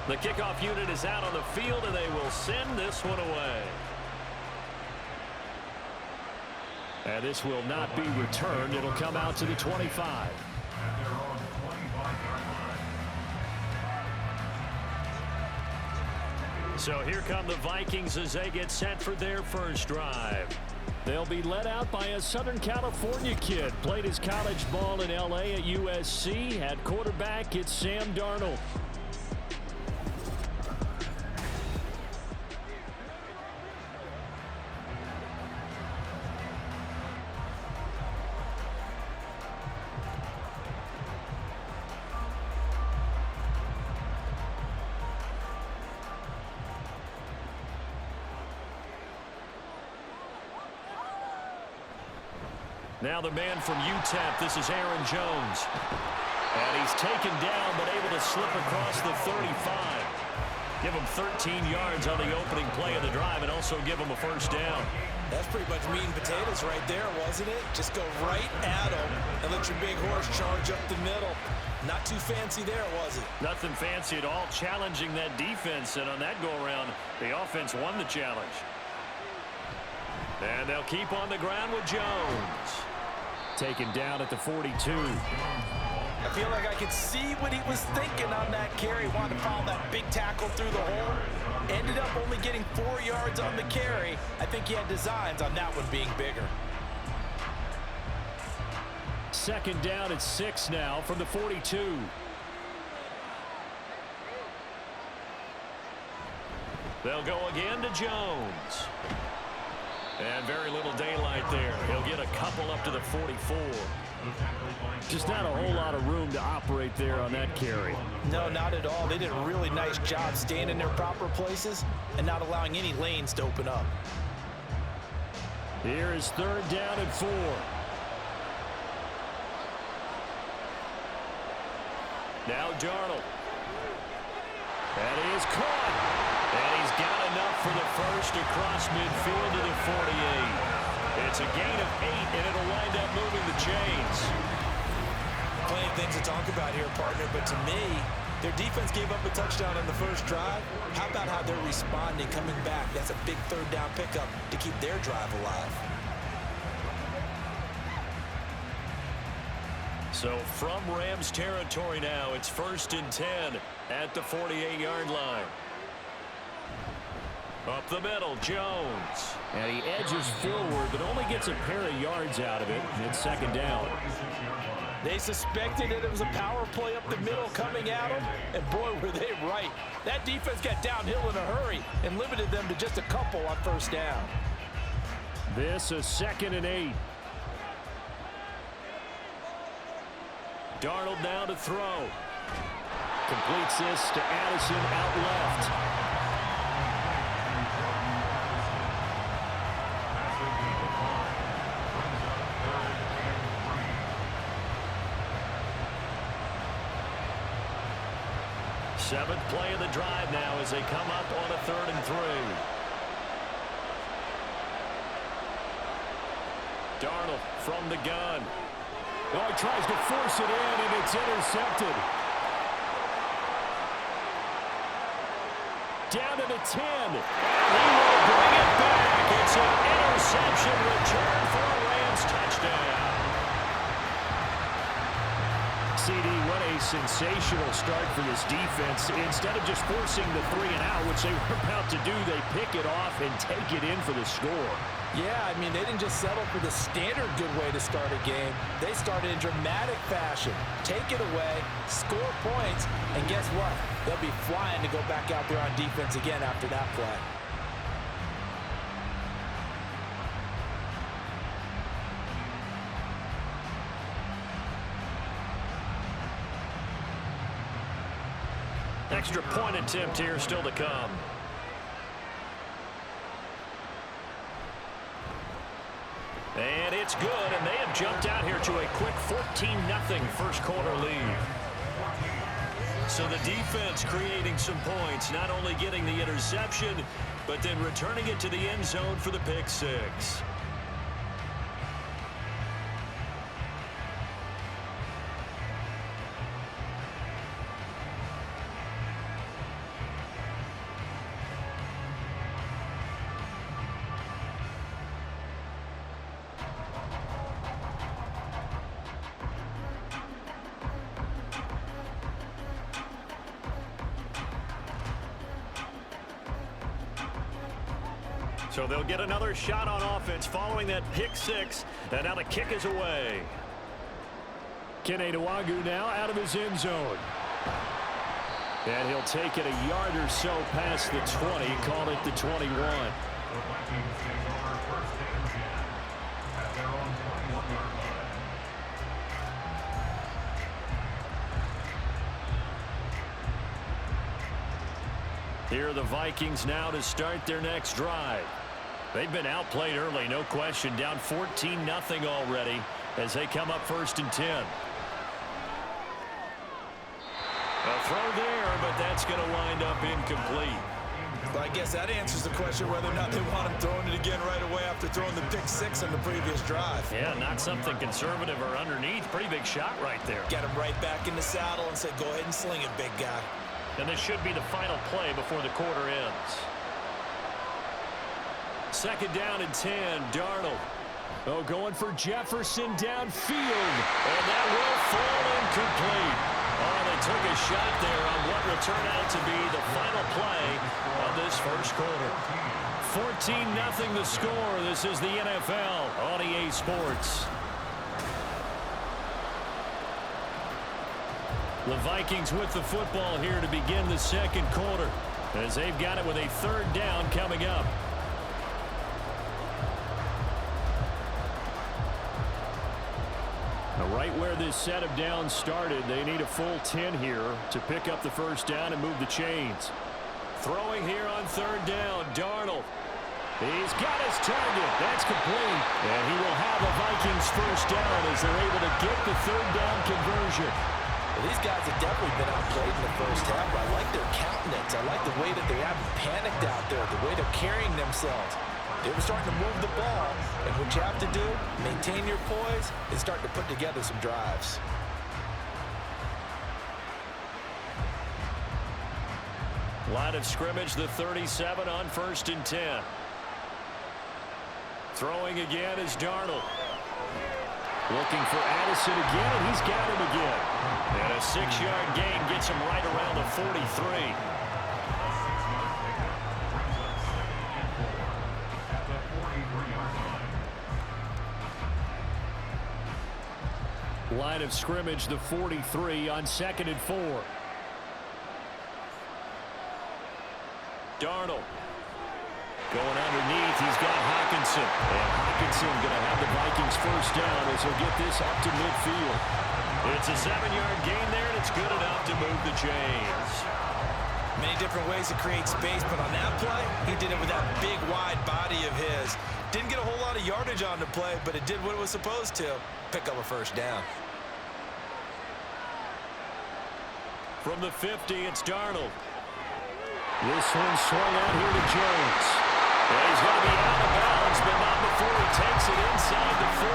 The kickoff unit is out on the field, and they will send this one away. And this will not be returned. It'll come out to the 25. So here come the Vikings as they get set for their first drive. They'll be led out by a Southern California kid. Played his college ball in L.A. at USC. At quarterback, it's Sam Darnold. Now the man from UTEP, this is Aaron Jones. And he's taken down, but able to slip across the 35. Give him 13 yards on the opening play of the drive and also give him a first down. That's pretty much meat and potatoes right there, wasn't it? Just go right at him and let your big horse charge up the middle. Not too fancy there, was it? Nothing fancy at all, challenging that defense. And on that go-around, the offense won the challenge. And they'll keep on the ground with Jones. Taken down at the 42. I feel like I could see what he was thinking on that carry. Wanted to follow that big tackle through the hole. Ended up only getting 4 yards on the carry. I think he had designs on that one being bigger. Second down at 6 now from the 42. They'll go again to Jones. And very little daylight there. He'll get a couple up to the 44. Just not a whole lot of room to operate there on that carry. No, not at all. They did a really nice job staying in their proper places and not allowing any lanes to open up. Here is third down and 4. Now Darnold. That is caught. And he's got enough for the first across midfield to the 48. It's a gain of 8, and it'll wind up moving the chains. Plenty of things to talk about here, partner, but to me, their defense gave up a touchdown on the first drive. How about how they're responding, coming back? That's a big third down pickup to keep their drive alive. So from Rams territory now, it's 1st and 10 at the 48-yard line. Up the middle, Jones. And he edges forward, but only gets a pair of yards out of it. It's second down. They suspected that it was a power play up the middle coming at them, and boy, were they right. That defense got downhill in a hurry and limited them to just a couple on first down. This is 2nd and 8. Darnold now to throw. Completes this to Addison out left. Seventh play of the drive now as they come up on a 3rd and 3. Darnold from the gun. Oh, he tries to force it in, and it's intercepted. Down to the 10. He will bring it back. It's an interception return for a Rams touchdown. CD, what a sensational start for this defense. Instead of just forcing the 3 and out, which they were about to do, they pick it off and take it in for the score. Yeah, I mean, they didn't just settle for the standard good way to start a game. They started in dramatic fashion. Take it away, score points, and guess what? They'll be flying to go back out there on defense again after that play. Extra point attempt here still to come. And it's good, and they have jumped out here to a quick 14-0 first quarter lead. So the defense creating some points, not only getting the interception, but then returning it to the end zone for the pick six. So they'll get another shot on offense following that pick six. And now the kick is away. Kene Nwangwu now out of his end zone. And he'll take it a yard or so past the 20, call it the 21. Here are the Vikings now to start their next drive. They've been outplayed early, no question. Down 14-0 already as they come up 1st and 10. A throw there, but that's going to wind up incomplete. Well, I guess that answers the question whether or not they want him throwing it again right away after throwing the pick six on the previous drive. Yeah, not something conservative or underneath. Pretty big shot right there. Get him right back in the saddle and say, go ahead and sling it, big guy. And this should be the final play before the quarter ends. 2nd down and 10, Darnold. Oh, going for Jefferson downfield. And that will fall incomplete. Oh, they took a shot there on what will turn out to be the final play of this first quarter. 14-0 the score. This is the NFL on EA Sports. The Vikings with the football here to begin the second quarter as they've got it with a 3rd down coming up. Right where this set of downs started, they need a full 10 here to pick up the 1st down and move the chains. Throwing here on 3rd down, Darnold. He's got his target. That's complete. And he will have a Vikings 1st down as they're able to get the 3rd down conversion. Well, these guys have definitely been outplayed in the first half, but I like their countenance. I like the way that they haven't panicked out there, the way they're carrying themselves. They were starting to move the ball, and what you have to do, maintain your poise, and start to put together some drives. Line of scrimmage, the 37 on 1st and 10. Throwing again is Darnold. Looking for Addison again, and he's got him again. And a 6-yard gain gets him right around the 43. Line of scrimmage, the 43 on 2nd and 4. Darnold. Going underneath, he's got Hockenson. And Hockenson going to have the Vikings 1st down as he'll get this up to midfield. It's a 7-yard gain there, and it's good enough to move the chains. Many different ways to create space, but on that play, he did it with that big, wide body of his. Didn't get a whole lot of yardage on the play, but it did what it was supposed to. Pick up a 1st down. From the 50, it's Darnold. This one swung out here to Jones. And he's going to be out of bounds, but not before he takes it inside the 40.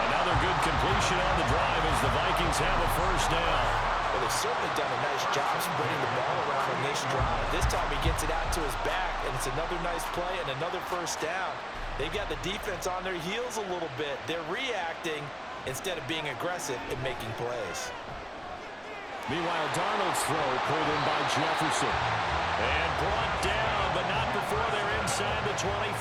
Another good completion on the drive as the Vikings have a 1st down. Well, they've certainly done a nice job spreading the ball around on this drive. This time he gets it out to his back, and it's another nice play and another 1st down. They've got the defense on their heels a little bit. They're reacting instead of being aggressive and making plays. Meanwhile, Darnold's throw pulled in by Jefferson. And brought down, but not before they're inside the 25.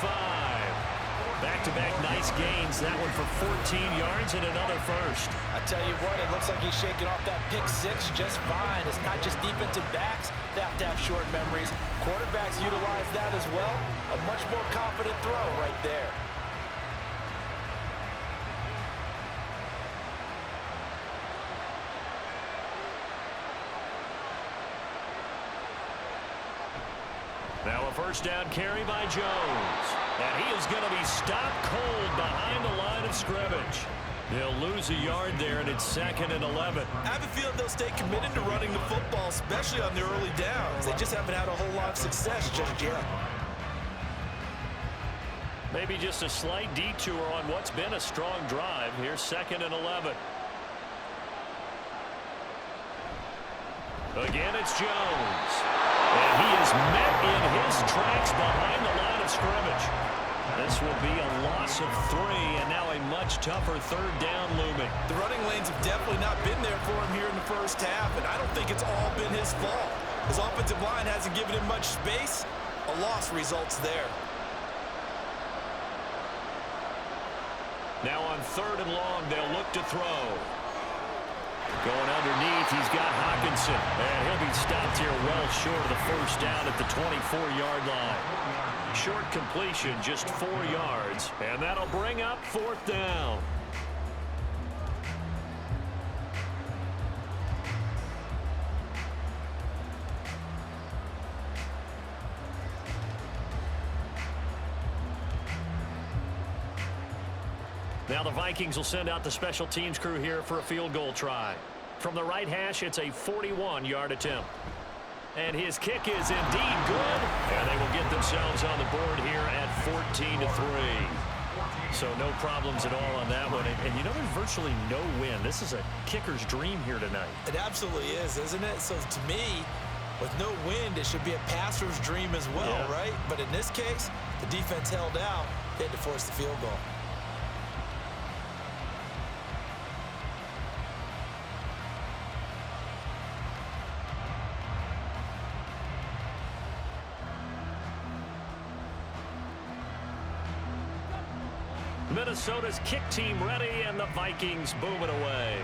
Back-to-back nice gains. That one for 14 yards and another 1st. I tell you what, it looks like he's shaking off that pick six just fine. It's not just defensive backs that have to have short memories. Quarterbacks utilize that as well. A much more confident throw right there. Now a 1st down carry by Jones. And he is going to be stopped cold behind the line of scrimmage. They'll lose a yard there, and it's 2nd and 11. I have a feeling they'll stay committed to running the football, especially on their early downs. They just haven't had a whole lot of success just yet. Maybe just a slight detour on what's been a strong drive. Here's 2nd and 11. Again, it's Jones. And he is met in his tracks behind the line of scrimmage. This will be a loss of 3, and now a much tougher 3rd down looming. The running lanes have definitely not been there for him here in the first half, and I don't think it's all been his fault. His offensive line hasn't given him much space. A loss results there. Now on 3rd and long, they'll look to throw. Going underneath, he's got Hawkinson. And he'll be stopped here well short of the first down at the 24-yard line. Short completion, just 4 yards. And that'll bring up 4th down. Now the Vikings will send out the special teams crew here for a field goal try. From the right hash, it's a 41-yard attempt. And his kick is indeed good. And they will get themselves on the board here at 14-3. So no problems at all on that one. And you know, there's virtually no win. This is a kicker's dream here tonight. It absolutely is, isn't it? So to me, with no wind, it should be a passer's dream as well, right? But in this case, the defense held out. They had to force the field goal. Minnesota's kick team ready, and the Vikings boom it away.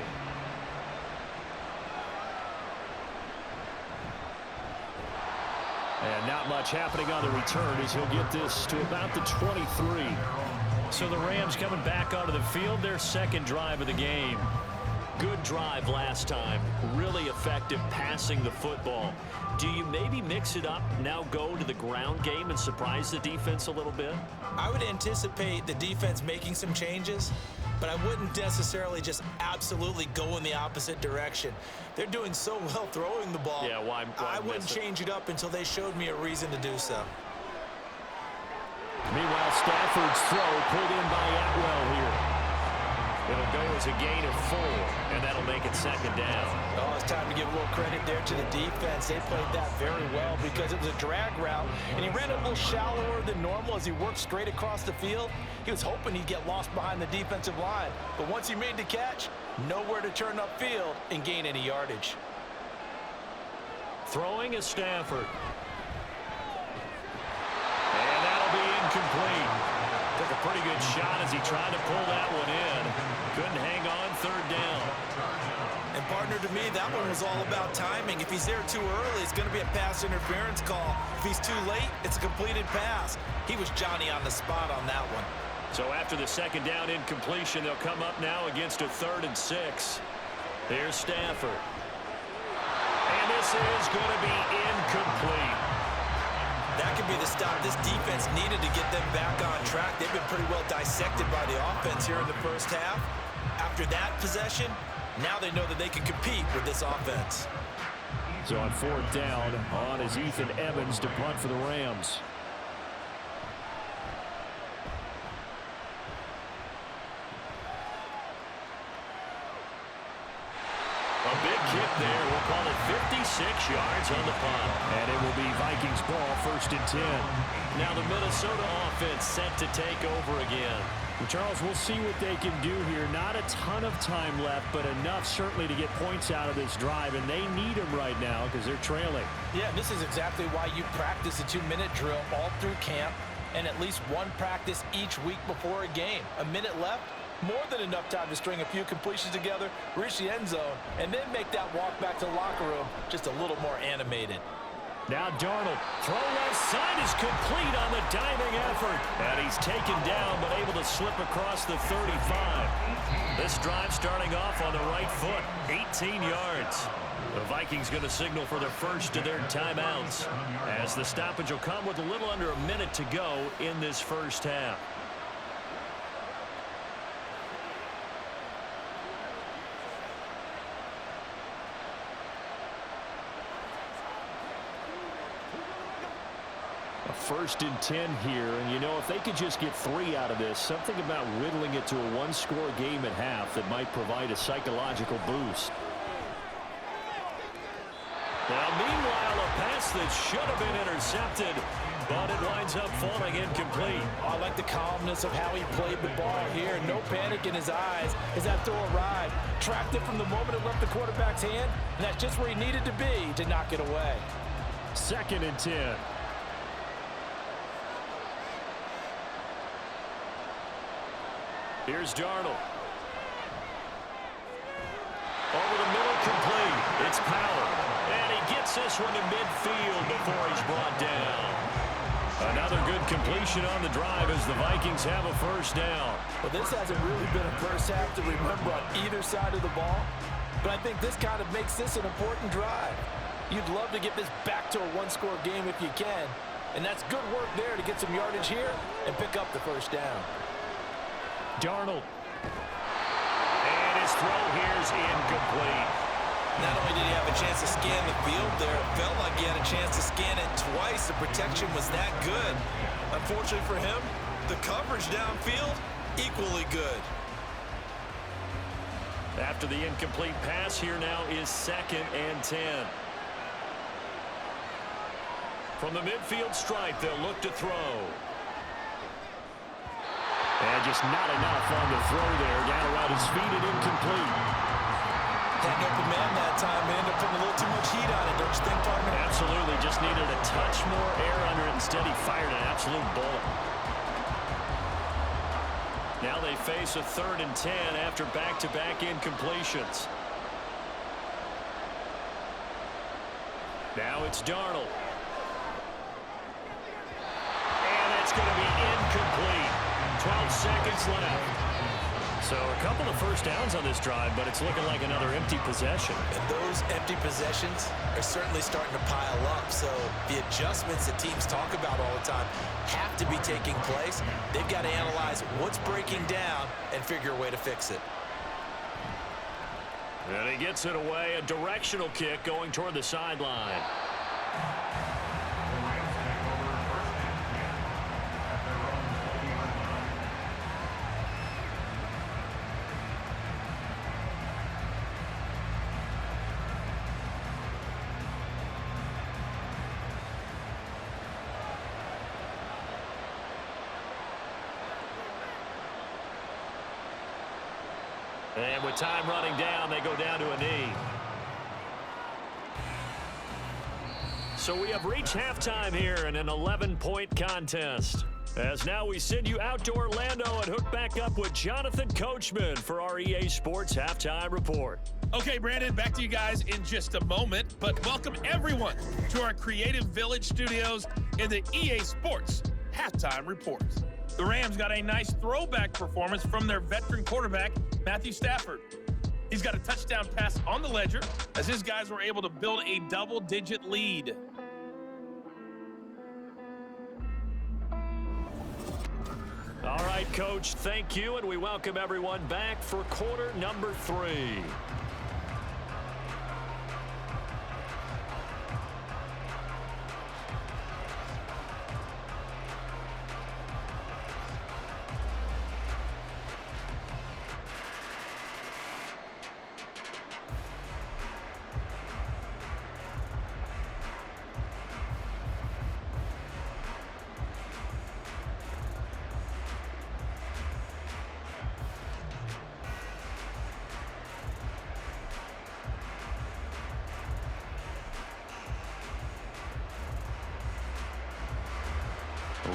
And not much happening on the return as he'll get this to about the 23. So the Rams coming back onto the field, their second drive of the game. Good drive last time. Really effective passing the football. Do you maybe mix it up, now go to the ground game and surprise the defense a little bit? I would anticipate the defense making some changes, but I wouldn't necessarily just absolutely go in the opposite direction. They're doing so well throwing the ball. Yeah, why I wouldn't change it up until they showed me a reason to do so. Meanwhile, Stafford's throw pulled in by Atwell here. It'll go as a gain of 4, and that'll make it 2nd down. Oh, it's time to give a little credit there to the defense. They played that very well because it was a drag route, and he ran a little shallower than normal as he worked straight across the field. He was hoping he'd get lost behind the defensive line, but once he made the catch, nowhere to turn upfield and gain any yardage. Throwing is Stafford. And that'll be incomplete. Took a pretty good shot as he tried to pull that one in. Couldn't hang on 3rd down. And partner, to me, that one was all about timing. If he's there too early, it's going to be a pass interference call. If he's too late, it's a completed pass. He was Johnny on the spot on that one. So after the 2nd down incompletion, they'll come up now against a 3rd and 6. Here's Stafford. And this is going to be incomplete. That could be the stop this defense needed to get them back on track. They've been pretty well dissected by the offense here in the first half. After that possession, now they know that they can compete with this offense. So on 4th down, on is Ethan Evans to punt for the Rams. A big kick there. We'll call it 56 yards on the punt. And it will be Vikings ball, 1st and 10. Now the Minnesota offense set to take over again. And Charles, we'll see what they can do here. Not a ton of time left, but enough certainly to get points out of this drive. And they need them right now because they're trailing. Yeah, and this is exactly why you practice a 2-minute drill all through camp and at least one practice each week before a game. A minute left. More than enough time to string a few completions together, reach the end zone, and then make that walk back to the locker room just a little more animated. Now Darnold, throw left side is complete on the diving effort. And he's taken down but able to slip across the 35. This drive starting off on the right foot, 18 yards. The Vikings going to signal for the first of their timeouts as the stoppage will come with a little under a minute to go in this first half. A 1st and 10 here, and you know, if they could just get 3 out of this, something about whittling it to a 1-score game at half that might provide a psychological boost. Now, meanwhile, a pass that should have been intercepted, but it winds up falling incomplete. I like the calmness of how he played the ball here. No panic in his eyes as that throw arrived. Tracked it from the moment it left the quarterback's hand, and that's just where he needed to be to knock it away. 2nd and 10. Here's Darnold. Over the middle, complete. It's Power. And he gets this one to midfield before he's brought down. Another good completion on the drive as the Vikings have a first down. Well, this hasn't really been a first half to remember on either side of the ball. But I think this kind of makes this an important drive. You'd love to get this back to a one-score game if you can. And that's good work there to get some yardage here and pick up the first down. Darnold. And his throw here's incomplete. Not only did he have a chance to scan the field there, it felt like he had a chance to scan it twice. The protection was that good. Unfortunately for him, the coverage downfield, equally good. After the incomplete pass, here now is 2nd and 10. From the midfield stripe, they'll look to throw. And just not enough on the throw there. Down around his feet and incomplete. Had an open man that time. They ended up putting a little too much heat on it, don't you think, partner? Absolutely. Just needed a touch more air under it. Instead, he fired an absolute bullet. Now they face a 3rd and 10 after back-to-back incompletions. Now it's Darnold. And it's going to be incomplete. 12 seconds left. So a couple of first downs on this drive, but it's looking like another empty possession. And those empty possessions are certainly starting to pile up. So the adjustments that teams talk about all the time have to be taking place. They've got to analyze what's breaking down and figure a way to fix it. And he gets it away. A directional kick going toward the sideline. And with time running down, they go down to a knee. So we have reached halftime here in an 11-point contest. As now we send you out to Orlando and hook back up with Jonathan Coachman for our EA Sports Halftime Report. Okay, Brandon, back to you guys in just a moment. But welcome everyone to our Creative Village studios in the EA Sports Halftime Report. The Rams got a nice throwback performance from their veteran quarterback, Matthew Stafford. He's got a touchdown pass on the ledger as his guys were able to build a double-digit lead. All right, Coach, thank you, and we welcome everyone back for quarter number 3.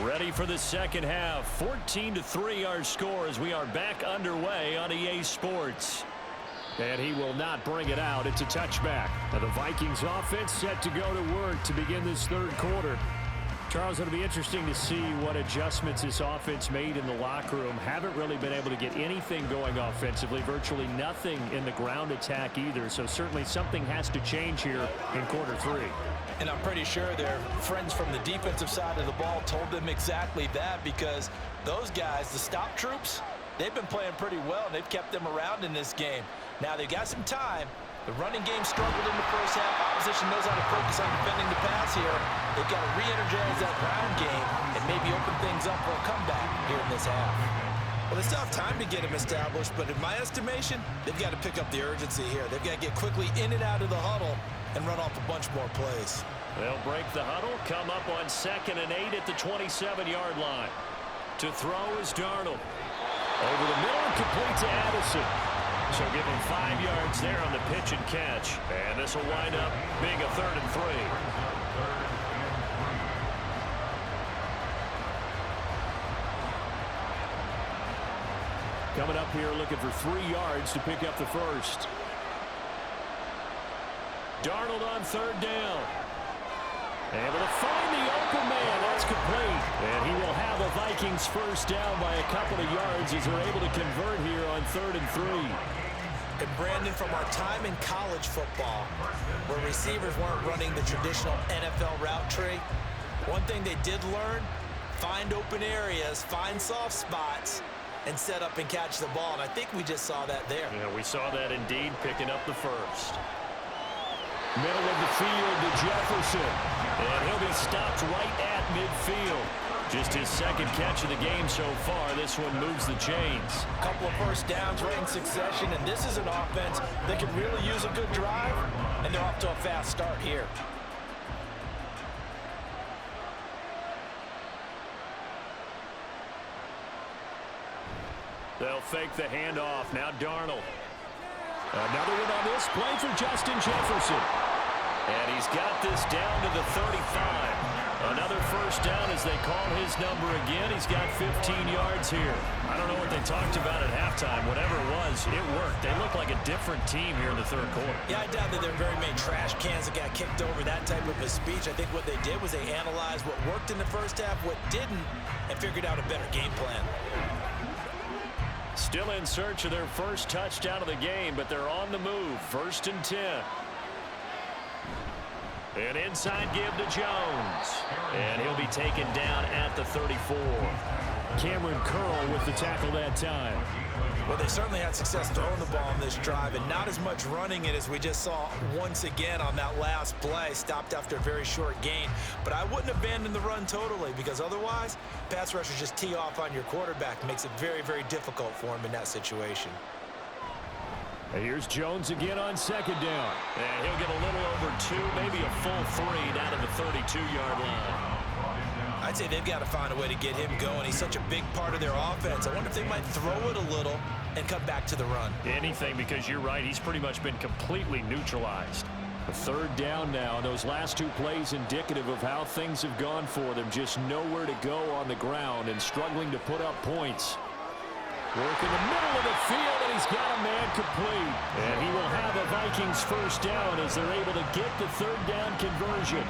Ready for the second half. 14-3 our score as we are back underway on EA Sports. And he will not bring it out. It's a touchback. Now the Vikings offense set to go to work to begin this third quarter. Charles, it'll be interesting to see what adjustments this offense made in the locker room. Haven't really been able to get anything going offensively. Virtually nothing in the ground attack either. So certainly something has to change here in quarter 3. And I'm pretty sure their friends from the defensive side of the ball told them exactly that, because those guys, the stop troops, they've been playing pretty well, and they've kept them around in this game. Now they've got some time. The running game struggled in the first half. Opposition knows how to focus on defending the pass here. They've got to re-energize that ground game and maybe open things up for a comeback here in this half. Well, they still have time to get them established, but in my estimation, they've got to pick up the urgency here. They've got to get quickly in and out of the huddle and run off a bunch more plays. They'll break the huddle, come up on 2nd and 8 at the 27-yard line. To throw is Darnold. Over the middle, complete to Addison. So give him 5 yards there on the pitch and catch. And this will wind up being a 3rd and 3. Coming up here looking for 3 yards to pick up the first. Darnold on 3rd down. Able to find the open man. That's complete. And he will have a Vikings first down by a couple of yards as they're able to convert here on 3rd and 3. And Brandon, from our time in college football, where receivers weren't running the traditional NFL route tree, one thing they did learn, find open areas, find soft spots, and set up and catch the ball. And I think we just saw that there. Yeah, we saw that indeed, picking up the first. Middle of the field to Jefferson. And he'll be stopped right at midfield. Just his 2nd catch of the game so far. This one moves the chains. A couple of first downs right in succession, and this is an offense that can really use a good drive, and they're off to a fast start here. They'll fake the handoff. Now Darnold. Another one on this play for Justin Jefferson. And he's got this down to the 35. Another first down as they call his number again. He's got 15 yards here. I don't know what they talked about at halftime. Whatever it was, it worked. They look like a different team here in the 3rd quarter. Yeah, I doubt that there are very many trash cans that got kicked over, that type of a speech. I think what they did was they analyzed what worked in the first half, what didn't, and figured out a better game plan. Still in search of their first touchdown of the game, but they're on the move. 1st and 10. An inside give to Jones. And he'll be taken down at the 34. Cameron Curl with the tackle that time. Well, they certainly had success throwing the ball on this drive, and not as much running it as we just saw once again on that last play. Stopped after a very short gain. But I wouldn't abandon the run totally, because otherwise, pass rushers just tee off on your quarterback. Makes it very, very difficult for him in that situation. And here's Jones again on 2nd down. And he'll get a little over 2, maybe a full 3 down to the 32-yard line. I'd say they've got to find a way to get him going. He's such a big part of their offense. I wonder if they might throw it a little and come back to the run. Anything, because you're right. He's pretty much been completely neutralized. A 3rd down now, and those last 2 plays indicative of how things have gone for them. Just nowhere to go on the ground and struggling to put up points. Work in the middle of the field, and he's got a man complete. And he will have a Vikings first down as they're able to get the 3rd down conversion.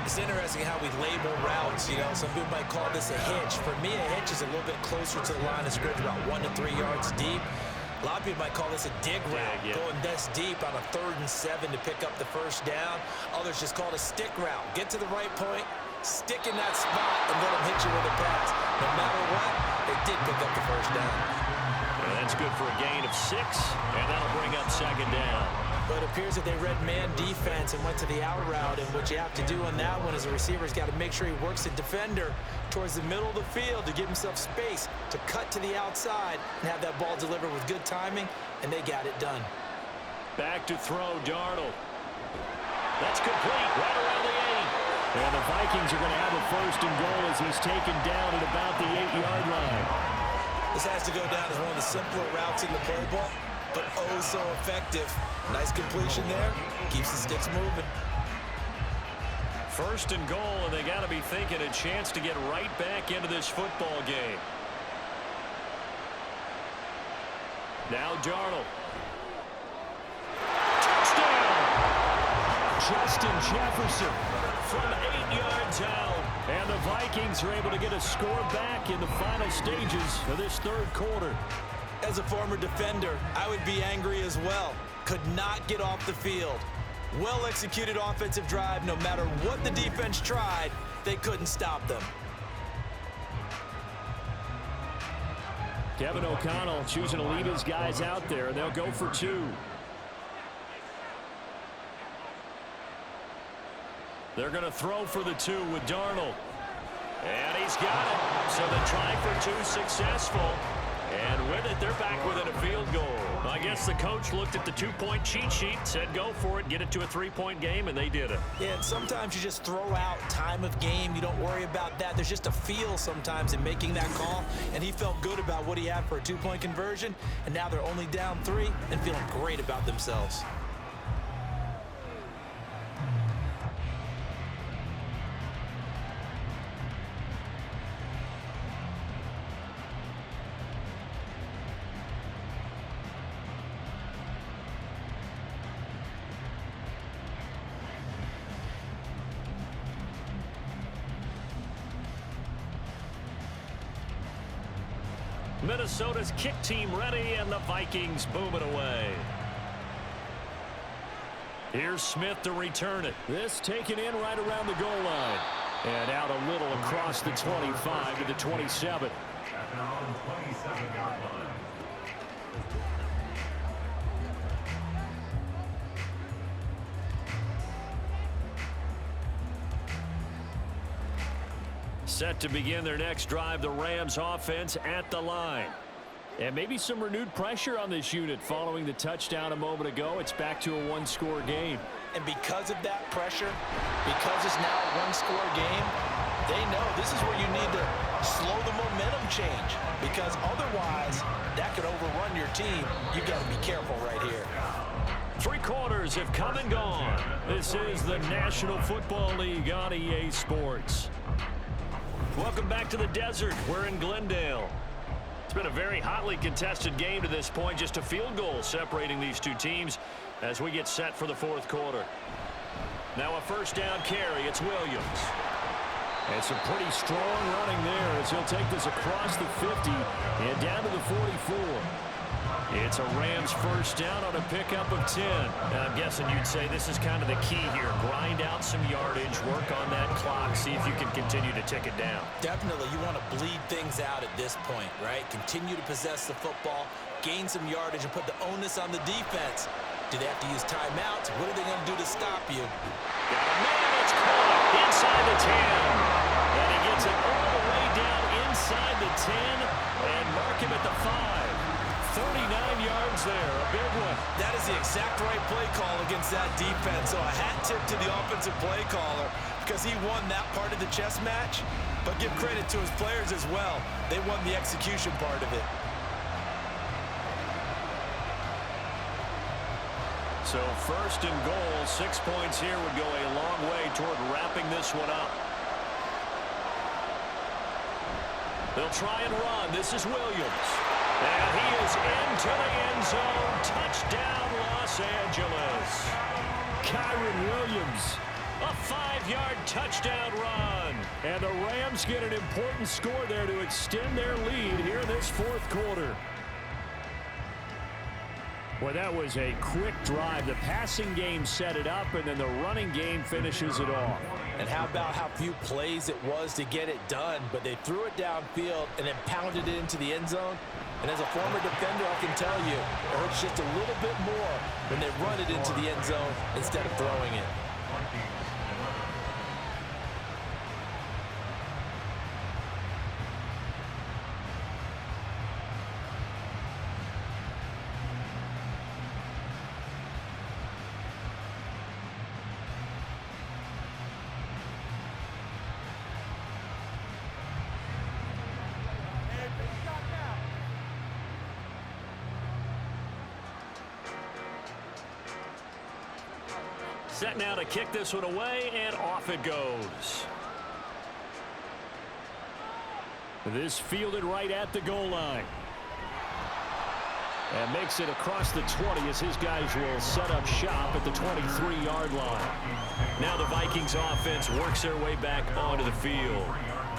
It's interesting how we label routes. You know, some people might call this a hitch. For me, a hitch is a little bit closer to the line of scrimmage, about 1 to 3 yards deep. A lot of people might call this a dig route, going this deep on a 3rd and 7 to pick up the first down. Others just call it a stick route. Get to the right point, stick in that spot, and let them hit you with a pass. No matter what, they did pick up the first down. And that's good for a gain of 6, and that'll bring up 2nd down. But it appears that they read man defense and went to the out route, and what you have to do on that one is the receiver's got to make sure he works the defender towards the middle of the field to give himself space to cut to the outside and have that ball delivered with good timing, and they got it done. Back to throw, Darnold. That's complete, right around the 8. And the Vikings are going to have a 1st and goal as he's taken down at about the 8-yard line. This has to go down as one of the simpler routes in the playbook, but oh so effective. Nice completion there. Keeps the sticks moving. 1st and goal, and they got to be thinking a chance to get right back into this football game. Now Darnold. Touchdown! Justin Jefferson from 8 yards out. And the Vikings are able to get a score back in the final stages of this 3rd quarter. As a former defender, I would be angry as well. Could not get off the field. Well-executed offensive drive. No matter what the defense tried, they couldn't stop them. Kevin O'Connell choosing to leave his guys out there, and they'll go for 2. They're going to throw for the 2 with Darnold. And he's got it. So the try for 2 successful. And with it, they're back within a field goal. I guess the coach looked at the 2-point cheat sheet, said go for it, get it to a 3-point game, and they did it. Yeah, and sometimes you just throw out time of game. You don't worry about that. There's just a feel sometimes in making that call, and he felt good about what he had for a 2-point conversion, and now they're only down 3 and feeling great about themselves. Minnesota's kick team ready, and the Vikings boom it away. Here's Smith to return it. This taken in right around the goal line. And out a little across the 25 to the 27. Set to begin their next drive, the Rams offense at the line. And maybe some renewed pressure on this unit following the touchdown a moment ago. It's back to a one-score game. And because of that pressure, because it's now a one-score game, they know this is where you need to slow the momentum change, because otherwise that could overrun your team. You've got to be careful right here. 3 quarters have come and gone. This is the National Football League on EA Sports. Welcome back to the desert. We're in Glendale. It's been a very hotly contested game to this point. Just a field goal separating these two teams as we get set for the 4th quarter. Now a first down carry. It's Williams. And some pretty strong running there as he'll take this across the 50 and down to the 44. It's a Rams first down on a pickup of 10. I'm guessing you'd say this is kind of the key here. Grind out some yardage, work on that clock, see if you can continue to tick it down. Definitely. You want to bleed things out at this point, right? Continue to possess the football, gain some yardage, and put the onus on the defense. Do they have to use timeouts? What are they going to do to stop you? Got a man that's caught inside the 10. And he gets it all the way down inside the 10 and mark him at the 5. 39 yards there, a big one. That is the exact right play call against that defense. So a hat tip to the offensive play caller because he won that part of the chess match. But give credit to his players as well. They won the execution part of it. So first and goal, 6 points here would go a long way toward wrapping this one up. They'll try and run. This is Williams. And he is into the end zone. Touchdown, Los Angeles. Kyron Williams. A 5-yard touchdown run. And the Rams get an important score there to extend their lead here in this 4th quarter. Well, that was a quick drive. The passing game set it up, and then the running game finishes it off. And how about how few plays it was to get it done, but they threw it downfield and then pounded it into the end zone. And as a former defender, I can tell you, it hurts just a little bit more when they run it into the end zone instead of throwing it. Set now to kick this one away, and off it goes. This fielded right at the goal line. And makes it across the 20 as his guys will set up shop at the 23-yard line. Now the Vikings offense works their way back onto the field.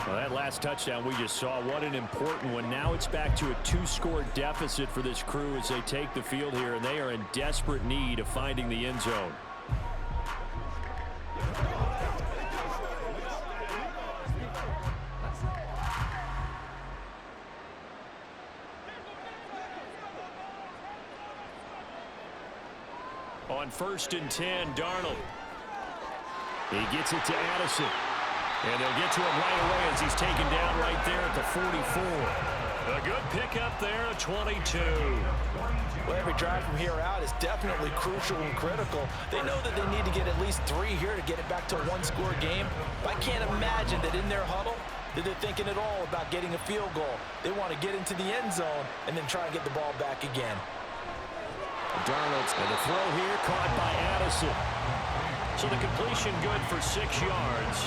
Well, that last touchdown we just saw, what an important one. Now it's back to a 2-score deficit for this crew as they take the field here, and they are in desperate need of finding the end zone. On 1st and 10, Darnold. He gets it to Addison. And they'll get to him right away as he's taken down right there at the 44. A good pickup there, a 22. Well, every drive from here out is definitely crucial and critical. They know that they need to get at least 3 here to get it back to a 1-score game. But I can't imagine that in their huddle that they're thinking at all about getting a field goal. They want to get into the end zone and then try and get the ball back again. Darnold's going to throw here, caught by Addison. So the completion good for 6 yards,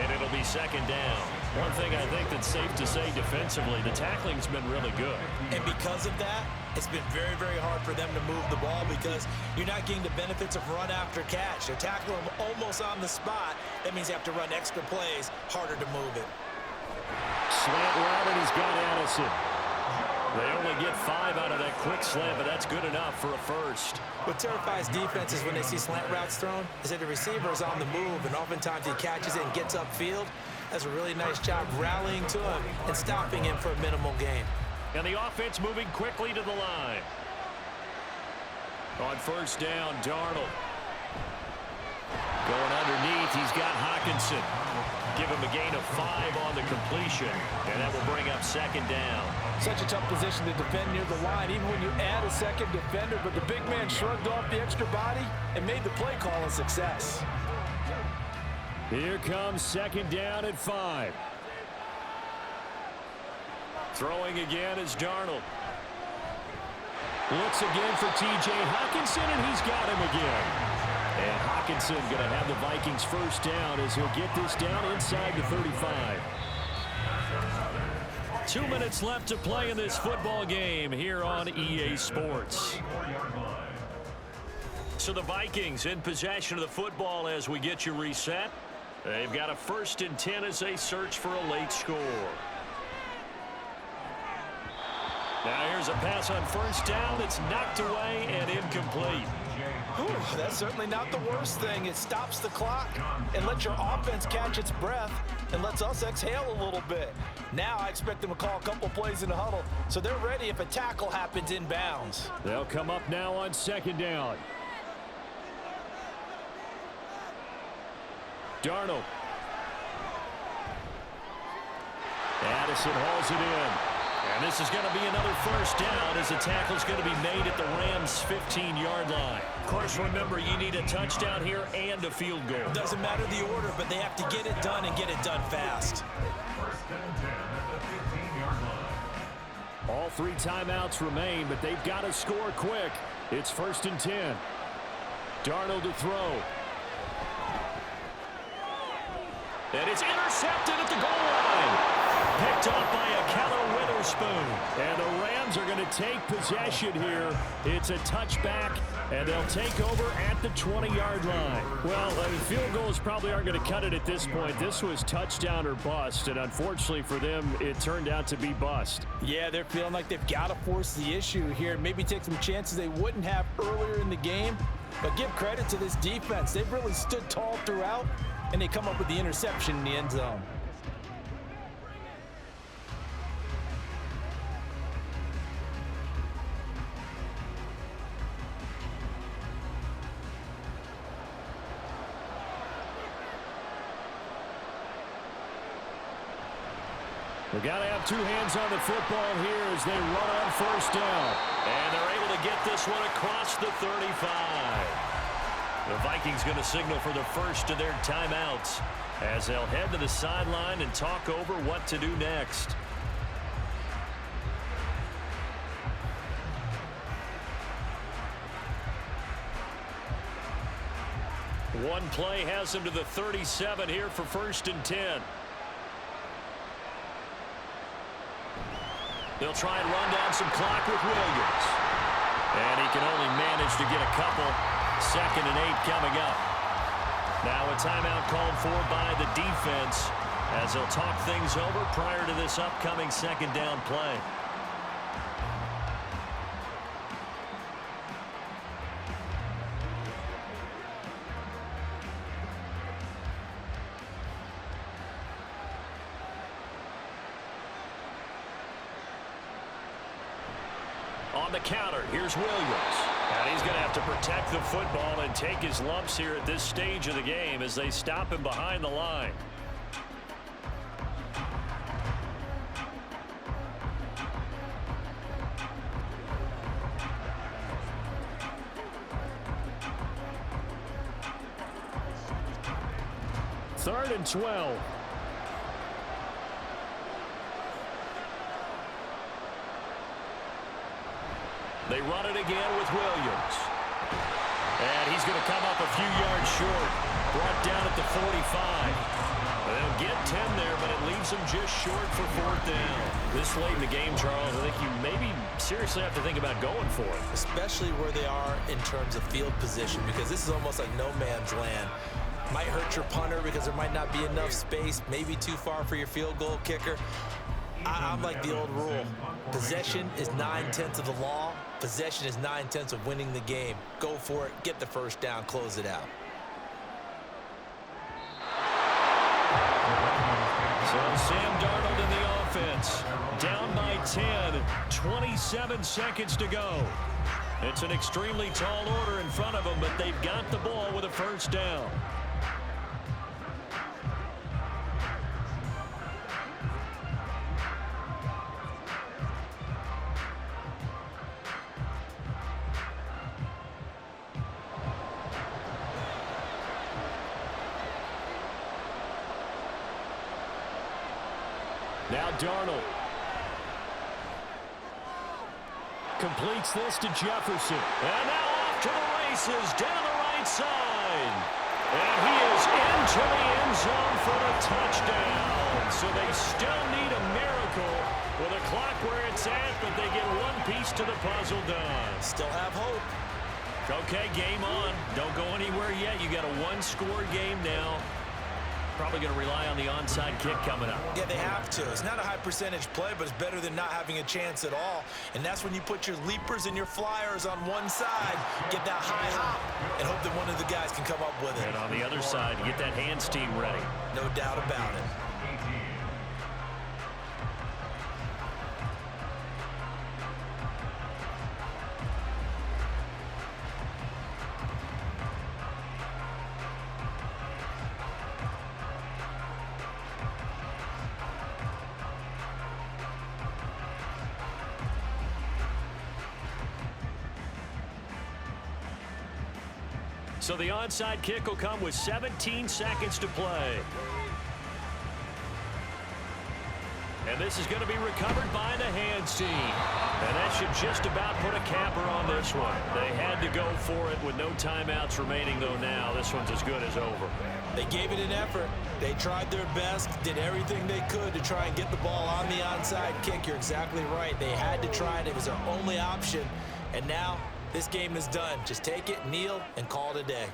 and it'll be 2nd down. One thing I think that's safe to say defensively, the tackling's been really good. And because of that, it's been very, very hard for them to move the ball because you're not getting the benefits of run after catch. They're tackling them almost on the spot. That means you have to run extra plays, harder to move it. Slant route, and he's got Addison. They only get 5 out of that quick slant, but that's good enough for a first. What terrifies defenses when they see slant routes thrown is that the receiver is on the move, and oftentimes he catches it and gets upfield. Does a really nice job rallying to him and stopping him for a minimal gain. And the offense moving quickly to the line. On first down, Darnold. Going underneath, he's got Hockenson. Give him a gain of 5 on the completion, and that will bring up second down. Such a tough position to defend near the line, even when you add a second defender, but the big man shrugged off the extra body and made the play call a success. Here comes second down at 5. Throwing again is Darnold. Looks again for T.J. Hockenson, and he's got him again. And Hockenson going to have the Vikings first down as he'll get this down inside the 35. 2 minutes left to play in this football game here on EA Sports. So the Vikings in possession of the football as we get you reset. They've got a 1st and 10 as they search for a late score. Now here's a pass on first down. It's knocked away and incomplete. Whew, that's certainly not the worst thing. It stops the clock and lets your offense catch its breath and lets us exhale a little bit. Now I expect them to call a couple plays in the huddle so they're ready if a tackle happens inbounds. They'll come up now on second down. Darnold. Addison hauls it in. And this is going to be another first down as the tackle is going to be made at the Rams' 15-yard line. Of course, remember, you need a touchdown here and a field goal. Doesn't matter the order, but they have to get it done and get it done fast. All 3 timeouts remain, but they've got to score quick. It's 1st and 10. Darnold to throw. And it's intercepted at the goal line. Picked off by a Keller Witherspoon. And the Rams are going to take possession here. It's a touchback, and they'll take over at the 20-yard line. Well, field goals probably aren't going to cut it at this point. This was touchdown or bust, and unfortunately for them, it turned out to be bust. Yeah, they're feeling like they've got to force the issue here. Maybe take some chances they wouldn't have earlier in the game. But give credit to this defense. They've really stood tall throughout, and they come up with the interception in the end zone. They've got to have 2 hands on the football here as they run on first down. And they're able to get this one across the 35. The Vikings going to signal for the first of their timeouts as they'll head to the sideline and talk over what to do next. One play has them to the 37 here for 1st and 10. They'll try and run down some clock with Williams. And he can only manage to get a couple. 2nd and 8 coming up. Now a timeout called for by the defense as they'll talk things over prior to this upcoming 2nd down play. On the counter, here's Williams. And he's going to have to protect the football and take his lumps here at this stage of the game as they stop him behind the line. Third and 12. They run it again with Williams. And he's going to come up a few yards short. Brought down at the 45. They'll get 10 there, but it leaves them just short for 4th down. This late in the game, Charles, I think you maybe seriously have to think about going for it. Especially where they are in terms of field position, because this is almost like no man's land. Might hurt your punter because there might not be enough space, maybe too far for your field goal kicker. I'm like the old rule. Possession is 9/10 of the law. Possession is 9/10 of winning the game. Go for it. Get the first down. Close it out. So Sam Darnold in the offense. Down by 10. 27 seconds to go. It's an extremely tall order in front of them, but they've got the ball with a first down. Now Darnold completes this to Jefferson. And now off to the races down the right side. And he is into the end zone for the touchdown. So they still need a miracle with a clock where it's at, but they get one piece to the puzzle done. Still have hope. Okay, game on. Don't go anywhere yet. You got a one-score game now. Probably going to rely on the onside kick coming up. Yeah, they have to. It's not a high percentage play, but it's better than not having a chance at all. And that's when you put your leapers and your flyers on one side, get that high hop, and hope that one of the guys can come up with it. And on the other side, get that hands team ready. No doubt about it. So the onside kick will come with 17 seconds to play. And this is going to be recovered by the hands team. And that should just about put a capper on this one. They had to go for it with no timeouts remaining, though now. This one's as good as over. They gave it an effort. They tried their best, did everything they could to try and get the ball on the onside kick. You're exactly right. They had to try it. It was their only option. And now this game is done. Just take it, kneel, and call it a day.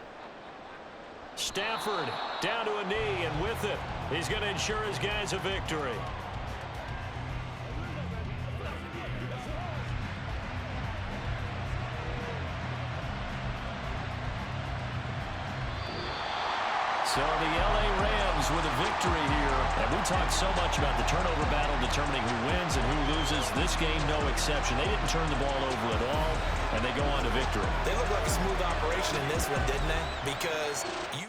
Stafford down to a knee, and with it, he's going to ensure his guys a victory. So the LA Rams with a victory here. And we talked so much about the turnover battle determining who wins and who loses. This game, no exception. They didn't turn the ball over at all, and they go on to victory. They look like a smooth operation in this one, didn't they? Because you